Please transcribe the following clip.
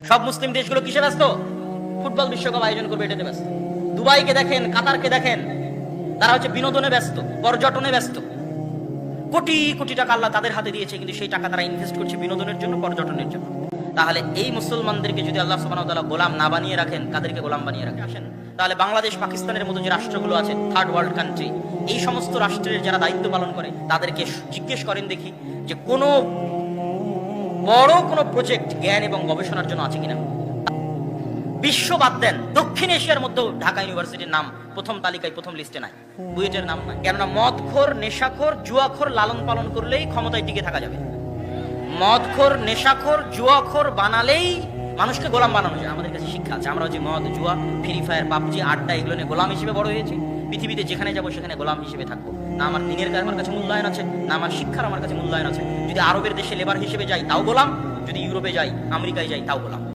সব মুসলিম দেশগুলো কিসে ব্যস্ত? ফুটবল বিশ্বকাপ আয়োজন করবে এটাতে ব্যস্ত। দুবাইকে দেখেন, কাতারকে দেখেন, তারা হচ্ছে বিনোদনে ব্যস্ত, পর্যটনে ব্যস্ত। কোটি কোটি টাকা আল্লাহ তাদের হাতে দিয়েছে, কিন্তু সেই টাকা তারা ইনভেস্ট করছে বিনোদনের জন্য, পর্যটনের জন্য। তাহলে এই মুসলমানদেরকে যদি আল্লাহ সুবহানাহু ওয়া তাআলা গোলাম না বানিয়ে রাখেন, কাদেরকে গোলাম বানিয়ে রাখেন? আসেন, তাহলে বাংলাদেশ, পাকিস্তানের মতো যে রাষ্ট্রগুলো আছে, থার্ড ওয়ার্ল্ড কান্ট্রি, এই সমস্ত রাষ্ট্রের যারা দায়িত্ব পালন করে তাদেরকে জিজ্ঞেস করেন দেখি যে কোনো বড় কোনো প্রজেক্ট জ্ঞান এবং গবেষণার জন্য আছে কিনা। বিশ্ব বাদ দেন, দক্ষিণ এশিয়ার মধ্যেও ঢাকা ইউনিভার্সিটির নাম প্রথম তালিকায়, প্রথম লিস্টে নাই, বুয়েটের নাম নাই। কেননা মদখোর, নেশাখোর, জুয়াখোর লালন পালন করলেই ক্ষমতায় টিকে থাকা যাবে। মদখোর, নেশাখোর, জুয়াখোর বানালেই মানুষকে গোলাম বানানো যায়। আমাদের কাছে শিক্ষা আছে, আমরা যে মদ, জুয়া, ফ্রি ফায়ার, পাবজি, আড্ডা, এগুলো নিয়ে গোলাম হিসেবে বড় হয়েছি। পৃথিবীতে যেখানে যাবো সেখানে গোলাম হিসেবে থাকবো। না আমার দিনের আমার কাছে মূল্যায়ন আছে, না আমার শিক্ষার আমার কাছে মূল্যায়ন আছে। যদি আরবের দেশে লেবার হিসেবে যাই তাও গোলাম, যদি ইউরোপে যাই, আমেরিকায় যাই তাও গোলাম।